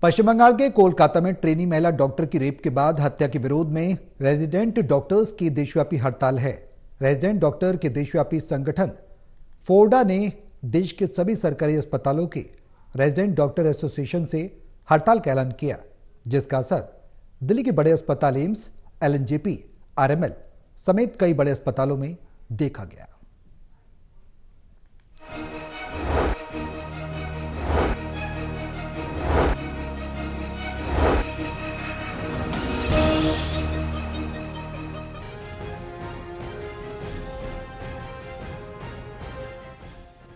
पश्चिम बंगाल के कोलकाता में ट्रेनी महिला डॉक्टर की रेप के बाद हत्या के विरोध में रेजिडेंट डॉक्टर्स की देशव्यापी हड़ताल है। रेजिडेंट डॉक्टर के देशव्यापी संगठन फोर्डा ने देश के सभी सरकारी अस्पतालों के रेजिडेंट डॉक्टर एसोसिएशन से हड़ताल का ऐलान किया, जिसका असर दिल्ली के बड़े अस्पताल एम्स, एलएनजेपी, आरएमएल समेत कई बड़े अस्पतालों में देखा गया।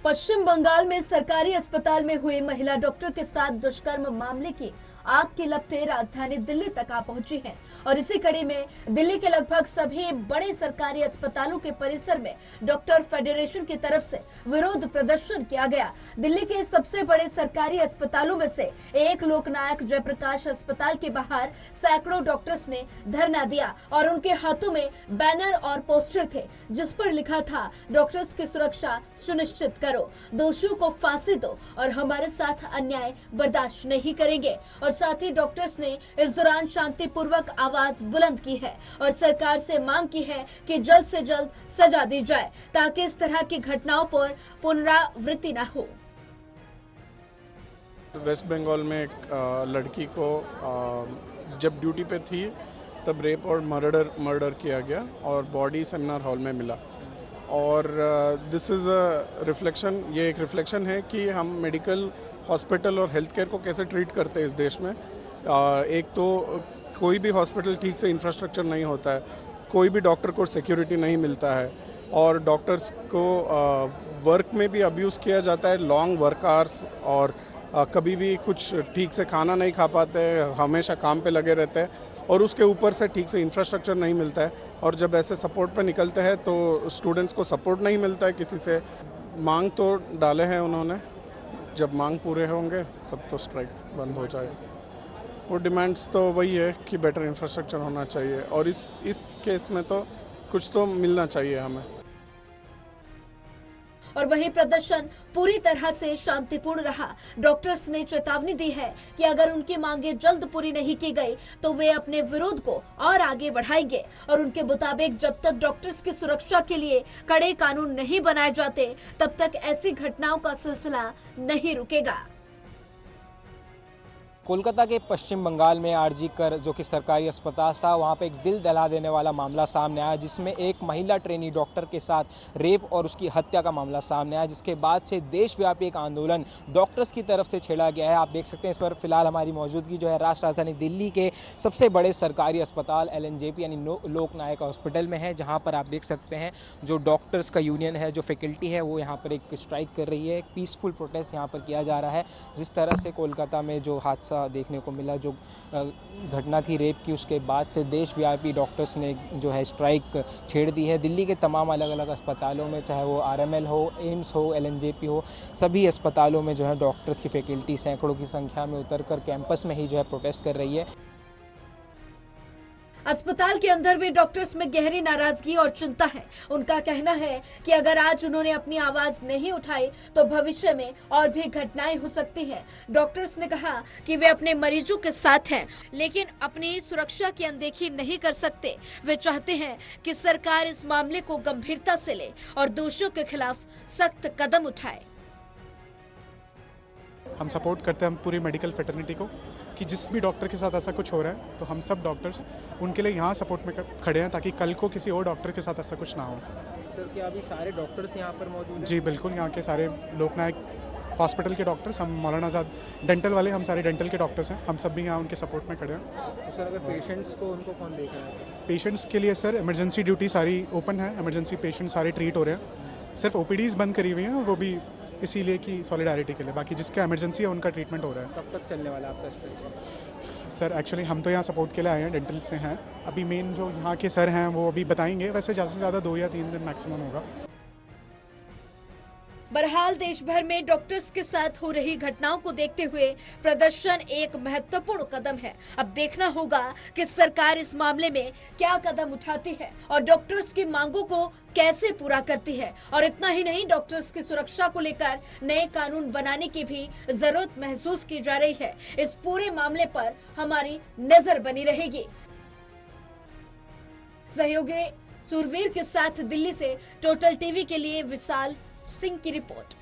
पश्चिम बंगाल में सरकारी अस्पताल में हुए महिला डॉक्टर के साथ दुष्कर्म मामले की आग की लपटें राजधानी दिल्ली तक आ पहुंची हैं और इसी कड़ी में दिल्ली के लगभग सभी बड़े सरकारी अस्पतालों के परिसर में डॉक्टर फेडरेशन की तरफ से विरोध प्रदर्शन किया गया। दिल्ली के सबसे बड़े सरकारी अस्पतालों में से एक लोकनायक जयप्रकाश अस्पताल के बाहर सैकड़ों डॉक्टर्स ने धरना दिया और उनके हाथों में बैनर और पोस्टर थे जिस पर लिखा था, डॉक्टर्स की सुरक्षा सुनिश्चित करो, दोषियों को फांसी दो और हमारे साथ अन्याय बर्दाश्त नहीं करेंगे। और साथ ही डॉक्टर्स ने इस दौरान शांतिपूर्वक आवाज बुलंद की है और सरकार से मांग की है कि जल्द से जल्द सजा दी जाए ताकि इस तरह की घटनाओं पर पुनरावृत्ति न हो। वेस्ट बंगाल में एक लड़की को जब ड्यूटी पे थी तब रेप और मर्डर किया गया और बॉडी सेमिनार हॉल में मिला। और दिस इज़ अ रिफ्लेक्शन, ये एक रिफ्लेक्शन है कि हम मेडिकल हॉस्पिटल और हेल्थ केयर को कैसे ट्रीट करते हैं इस देश में। एक तो कोई भी हॉस्पिटल ठीक से इंफ्रास्ट्रक्चर नहीं होता है, कोई भी डॉक्टर को सिक्योरिटी नहीं मिलता है और डॉक्टर्स को वर्क में भी अब्यूज़ किया जाता है, लॉन्ग वर्क आवर्स, और कभी भी कुछ ठीक से खाना नहीं खा पाते, हमेशा काम पे लगे रहते हैं और उसके ऊपर से ठीक से इंफ्रास्ट्रक्चर नहीं मिलता है। और जब ऐसे सपोर्ट पे निकलते हैं तो स्टूडेंट्स को सपोर्ट नहीं मिलता है किसी से। मांग तो डाले हैं उन्होंने, जब मांग पूरे होंगे तब तो स्ट्राइक बंद हो जाए। वो डिमांड्स तो वही है कि बेटर इंफ्रास्ट्रक्चर होना चाहिए और इस केस में तो कुछ तो मिलना चाहिए हमें। और वहीं प्रदर्शन पूरी तरह से शांतिपूर्ण रहा। डॉक्टर्स ने चेतावनी दी है कि अगर उनकी मांगे जल्द पूरी नहीं की गई तो वे अपने विरोध को और आगे बढ़ाएंगे और उनके मुताबिक जब तक डॉक्टर्स की सुरक्षा के लिए कड़े कानून नहीं बनाए जाते तब तक ऐसी घटनाओं का सिलसिला नहीं रुकेगा। कोलकाता के पश्चिम बंगाल में आरजी कर जो कि सरकारी अस्पताल था, वहां पे एक दिल दहला देने वाला मामला सामने आया जिसमें एक महिला ट्रेनी डॉक्टर के साथ रेप और उसकी हत्या का मामला सामने आया, जिसके बाद से देशव्यापी एक आंदोलन डॉक्टर्स की तरफ से छेड़ा गया है। आप देख सकते हैं इस पर फिलहाल हमारी मौजूदगी जो है राष्ट्र राजधानी दिल्ली के सबसे बड़े सरकारी अस्पताल एलएनजेपी यानी लोकनायक हॉस्पिटल में है, जहाँ पर आप देख सकते हैं जो डॉक्टर्स का यूनियन है, जो फैकल्टी है, वो यहाँ पर एक स्ट्राइक कर रही है। एक पीसफुल प्रोटेस्ट यहाँ पर किया जा रहा है। जिस तरह से कोलकाता में जो हादसा देखने को मिला, जो घटना थी रेप की, उसके बाद से देशव्यापी डॉक्टर्स ने जो है स्ट्राइक छेड़ दी है। दिल्ली के तमाम अलग अलग अस्पतालों में, चाहे वो आरएमएल हो, एम्स हो, एलएनजेपी हो, सभी अस्पतालों में जो है डॉक्टर्स की फैकल्टी सैकड़ों की संख्या में उतरकर कैंपस में ही जो है प्रोटेस्ट कर रही है। अस्पताल के अंदर भी डॉक्टर्स में गहरी नाराजगी और चिंता है। उनका कहना है कि अगर आज उन्होंने अपनी आवाज नहीं उठाई तो भविष्य में और भी घटनाएं हो सकती हैं। डॉक्टर्स ने कहा कि वे अपने मरीजों के साथ हैं, लेकिन अपनी सुरक्षा की अनदेखी नहीं कर सकते। वे चाहते हैं कि सरकार इस मामले को गंभीरता से ले और दोषियों के खिलाफ सख्त कदम उठाए। हम सपोर्ट करते हैं पूरी मेडिकल फ्रेटर्निटी को कि जिस भी डॉक्टर के साथ ऐसा कुछ हो रहा है तो हम सब डॉक्टर्स उनके लिए यहाँ सपोर्ट में खड़े हैं ताकि कल को किसी और डॉक्टर के साथ ऐसा कुछ ना हो। सर, क्या अभी सारे डॉक्टर्स यहाँ पर मौजूद हैं? जी बिल्कुल, यहाँ के सारे लोकनायक हॉस्पिटल के डॉक्टर्स, हम मौलाना आज़ाद डेंटल वाले, हम सारे डेंटल के डॉक्टर्स हैं, हम सब भी यहाँ उनके सपोर्ट में खड़े हैं। तो सर, अगर पेशेंट्स को उनको कौन देख रहा है? पेशेंट्स के लिए सर इमरजेंसी ड्यूटी सारी ओपन है, इमरजेंसी पेशेंट सारे ट्रीट हो रहे हैं। सिर्फ ओपीडीज़ बंद करी हुई हैं और वो भी इसीलिए कि सॉलिडारिटी के लिए, बाकी जिसका इमरजेंसी है उनका ट्रीटमेंट हो रहा है। कब तक चलने वाला आपका स्ट्राइक? सर एक्चुअली हम तो यहाँ सपोर्ट के लिए आए हैं, डेंटल से हैं। अभी मेन जो यहाँ के सर हैं वो अभी बताएंगे, वैसे ज़्यादा से ज़्यादा 2 या 3 दिन मैक्सिमम होगा। बहरहाल देश भर में डॉक्टर्स के साथ हो रही घटनाओं को देखते हुए प्रदर्शन एक महत्वपूर्ण कदम है। अब देखना होगा कि सरकार इस मामले में क्या कदम उठाती है और डॉक्टर्स की मांगों को कैसे पूरा करती है। और इतना ही नहीं, डॉक्टर्स की सुरक्षा को लेकर नए कानून बनाने की भी जरूरत महसूस की जा रही है। इस पूरे मामले पर हमारी नजर बनी रहेगी। सहयोगी सूरवीर के साथ दिल्ली से टोटल टीवी के लिए विशाल सिंह की रिपोर्ट।